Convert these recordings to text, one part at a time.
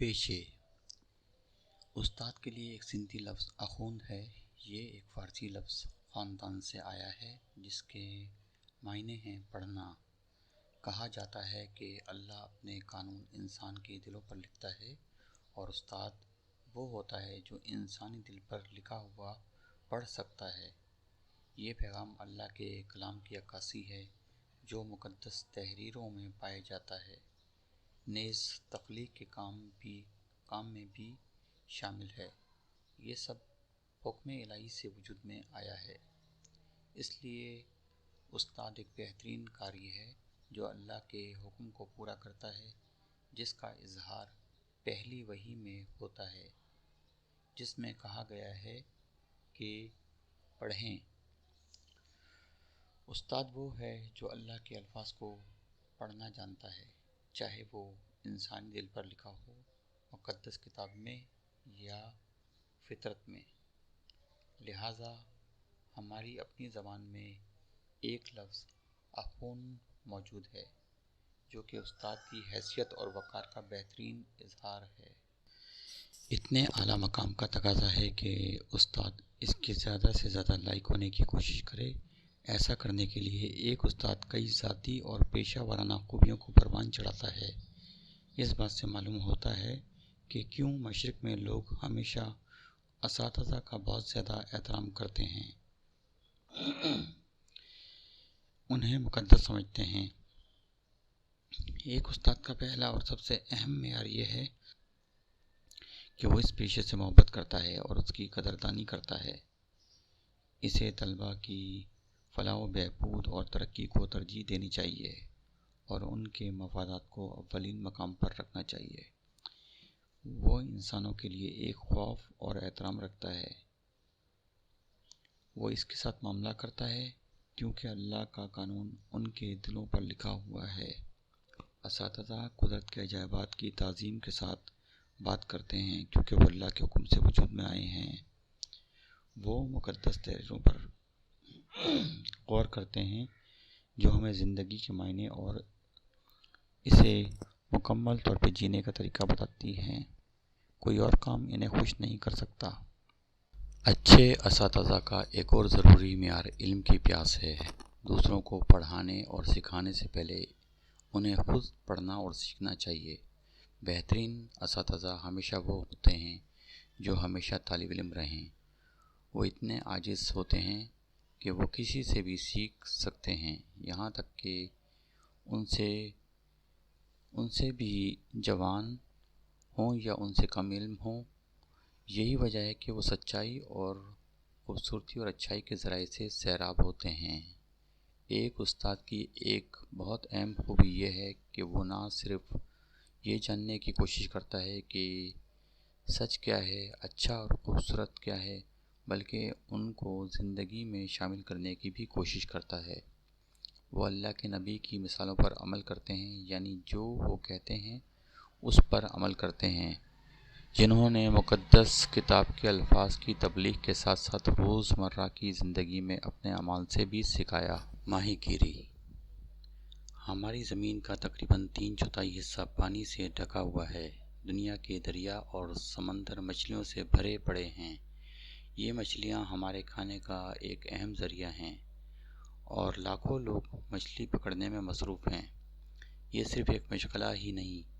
پیشے استاد کے لیے ایک سندھی لفظ اخوند ہے۔ یہ ایک فارسی لفظ خاندان سے آیا ہے جس کے معنی ہیں پڑھنا۔ کہا جاتا ہے کہ اللہ اپنے قانون انسان کے دلوں پر لکھتا ہے اور استاد وہ ہوتا ہے جو انسانی دل پر لکھا ہوا پڑھ سکتا ہے۔ یہ پیغام اللہ کے کلام کی عکاسی ہے جو مقدس تحریروں میں پایا جاتا ہے، نیز تخلیق کے کام میں بھی شامل ہے۔ یہ سب حکم الہی سے وجود میں آیا ہے۔ اس لیے استاد ایک بہترین قاری ہے جو اللہ کے حکم کو پورا کرتا ہے، جس کا اظہار پہلی وحی میں ہوتا ہے، جس میں کہا گیا ہے کہ پڑھیں۔ استاد وہ ہے جو اللہ کے الفاظ کو پڑھنا جانتا ہے، چاہے وہ انسانی دل پر لکھا ہو، مقدس کتاب میں یا فطرت میں۔ لہٰذا ہماری اپنی زبان میں ایک لفظ اخوند موجود ہے جو کہ استاد کی حیثیت اور وقار کا بہترین اظہار ہے۔ اتنے اعلیٰ مقام کا تقاضا ہے کہ استاد اس کے زیادہ سے زیادہ لائق ہونے کی کوشش کرے۔ ایسا کرنے کے لیے ایک استاد کئی ذاتی اور پیشہ ورانہ خوبیوں کو پروان چڑھاتا ہے۔ اس بات سے معلوم ہوتا ہے کہ کیوں مشرق میں لوگ ہمیشہ اساتذہ کا بہت زیادہ احترام کرتے ہیں، انہیں مقدس سمجھتے ہیں۔ ایک استاد کا پہلا اور سب سے اہم معیار یہ ہے کہ وہ اس پیشے سے محبت کرتا ہے اور اس کی قدردانی کرتا ہے۔ اسے طلباء کی فلاح و بہبود اور ترقی کو ترجیح دینی چاہیے اور ان کے مفادات کو اولین مقام پر رکھنا چاہیے۔ وہ انسانوں کے لیے ایک خوف اور احترام رکھتا ہے۔ وہ اس کے ساتھ معاملہ کرتا ہے کیونکہ اللہ کا قانون ان کے دلوں پر لکھا ہوا ہے۔ اساتذہ قدرت کے عجائبات کی تعظیم کے ساتھ بات کرتے ہیں کیونکہ وہ اللہ کے حکم سے وجود میں آئے ہیں۔ وہ مقدس تحریروں پر غور کرتے ہیں جو ہمیں زندگی کے معنی اور اسے مکمل طور پہ جینے کا طریقہ بتاتی ہیں۔ کوئی اور کام انہیں خوش نہیں کر سکتا۔ اچھے اساتذہ کا ایک اور ضروری معیار علم کی پیاس ہے۔ دوسروں کو پڑھانے اور سکھانے سے پہلے انہیں خود پڑھنا اور سیکھنا چاہیے۔ بہترین اساتذہ ہمیشہ وہ ہوتے ہیں جو ہمیشہ طالب علم رہیں۔ وہ اتنے عاجز ہوتے ہیں کہ وہ کسی سے بھی سیکھ سکتے ہیں، یہاں تک کہ ان سے بھی جوان ہوں یا ان سے کم علم ہوں۔ یہی وجہ ہے کہ وہ سچائی اور خوبصورتی اور اچھائی کے ذرائع سے سیراب ہوتے ہیں۔ ایک استاد کی ایک بہت اہم خوبی یہ ہے کہ وہ نہ صرف یہ جاننے کی کوشش کرتا ہے کہ سچ کیا ہے، اچھا اور خوبصورت کیا ہے، بلکہ ان کو زندگی میں شامل کرنے کی بھی کوشش کرتا ہے۔ وہ اللہ کے نبی کی مثالوں پر عمل کرتے ہیں، یعنی جو وہ کہتے ہیں اس پر عمل کرتے ہیں، جنہوں نے مقدس کتاب کے الفاظ کی تبلیغ کے ساتھ ساتھ روز مرہ کی زندگی میں اپنے اعمال سے بھی سکھایا۔ ماہی گیری۔ ہماری زمین کا تقریباً 3/4 حصہ پانی سے ڈھکا ہوا ہے۔ دنیا کے دریا اور سمندر مچھلیوں سے بھرے پڑے ہیں۔ یہ مچھلیاں ہمارے کھانے کا ایک اہم ذریعہ ہیں اور لاکھوں لوگ مچھلی پکڑنے میں مصروف ہیں۔ یہ صرف ایک مشغلہ ہی نہیں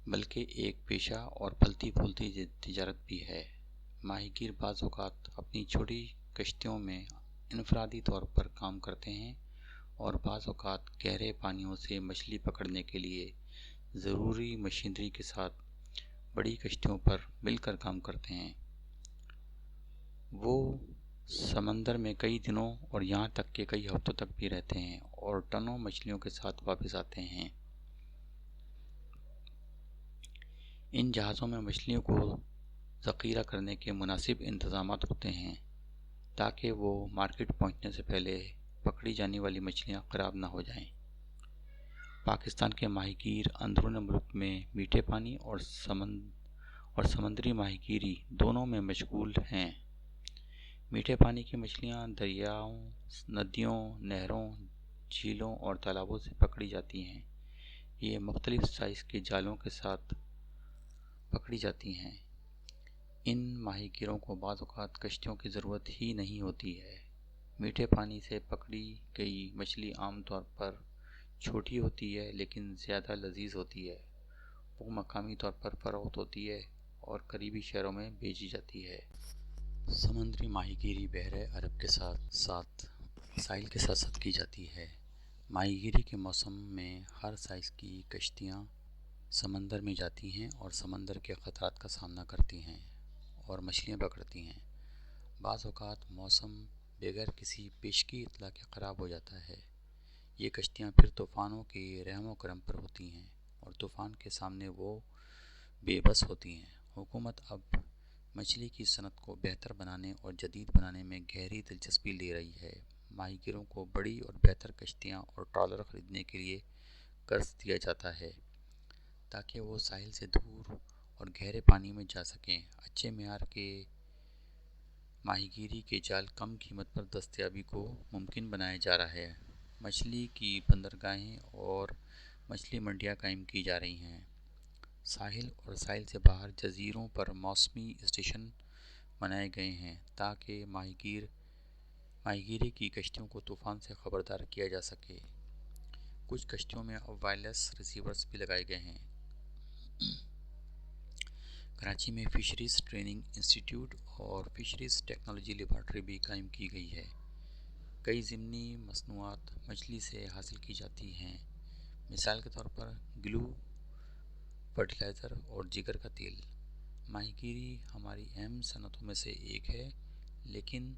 بلکہ ایک پیشہ اور پھلتی پھولتی تجارت بھی ہے۔ ماہی گیر بعض اوقات اپنی چھوٹی کشتیوں میں انفرادی طور پر کام کرتے ہیں اور بعض اوقات گہرے پانیوں سے مچھلی پکڑنے کے لیے ضروری مشینری کے ساتھ بڑی کشتیوں پر مل کر کام کرتے ہیں۔ وہ سمندر میں کئی دنوں اور یہاں تک کہ کئی ہفتوں تک بھی رہتے ہیں اور ٹنوں مچھلیوں کے ساتھ واپس آتے ہیں۔ ان جہازوں میں مچھلیوں کو ذخیرہ کرنے کے مناسب انتظامات ہوتے ہیں تاکہ وہ مارکیٹ پہنچنے سے پہلے پکڑی جانے والی مچھلیاں خراب نہ ہو جائیں۔ پاکستان کے ماہی گیر اندرون ملک میں میٹھے پانی اور سمندری ماہی گیری دونوں میں مشغول ہیں۔ میٹھے پانی کی مچھلیاں دریاؤں، ندیوں، نہروں، جھیلوں اور تالابوں سے پکڑی جاتی ہیں۔ یہ مختلف سائز کے جالوں کے ساتھ پکڑی جاتی ہیں۔ ان ماہی گیروں کو بعض اوقات کشتیوں کی ضرورت ہی نہیں ہوتی ہے۔ میٹھے پانی سے پکڑی گئی مچھلی عام طور پر چھوٹی ہوتی ہے لیکن زیادہ لذیذ ہوتی ہے۔ وہ مقامی طور پر فروخت ہوتی ہے اور قریبی شہروں میں بھیجی جاتی ہے۔ سمندری ماہی گیری بحر عرب کے ساتھ ساحل کے ساتھ ساتھ کی جاتی ہے۔ ماہی گیری کے موسم میں ہر سائز کی کشتیاں سمندر میں جاتی ہیں اور سمندر کے خطرات کا سامنا کرتی ہیں اور مچھلیاں پکڑتی ہیں۔ بعض اوقات موسم بغیر کسی پیشگی اطلاع کے خراب ہو جاتا ہے۔ یہ کشتیاں پھر طوفانوں کے رحم و کرم پر ہوتی ہیں اور طوفان کے سامنے وہ بے بس ہوتی ہیں۔ حکومت اب مچھلی کی صنعت کو بہتر بنانے اور جدید بنانے میں گہری دلچسپی لے رہی ہے۔ ماہی گیروں کو بڑی اور بہتر کشتیاں اور ٹرالر خریدنے کے لیے قرض دیا جاتا ہے تاکہ وہ ساحل سے دور اور گہرے پانی میں جا سکیں۔ اچھے معیار کے ماہی گیری کے جال کم قیمت پر دستیابی کو ممکن بنایا جا رہا ہے۔ مچھلی کی بندرگاہیں اور مچھلی منڈیاں قائم کی جا رہی ہیں۔ ساحل اور ساحل سے باہر جزیروں پر موسمی اسٹیشن بنائے گئے ہیں تاکہ ماہی گیری کی کشتیوں کو طوفان سے خبردار کیا جا سکے۔ کچھ کشتیوں میں اب وائرلیس ریسیورز بھی لگائے گئے ہیں۔ کراچی میں فشریز ٹریننگ انسٹی ٹیوٹ اور فشریز ٹیکنالوجی لیبارٹری بھی قائم کی گئی ہے۔ کئی ضمنی مصنوعات مچھلی سے حاصل کی جاتی ہیں، مثال کے طور پر گلو، فرٹیلائزر اور جگر کا تیل۔ ماہی گیری ہماری اہم صنعتوں میں سے ایک ہے، لیکن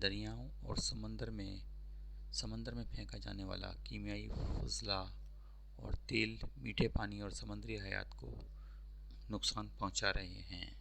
دریاؤں اور سمندر میں پھینکا جانے والا کیمیائی فضلہ اور تیل میٹھے پانی اور سمندری حیات کو نقصان پہنچا رہے ہیں۔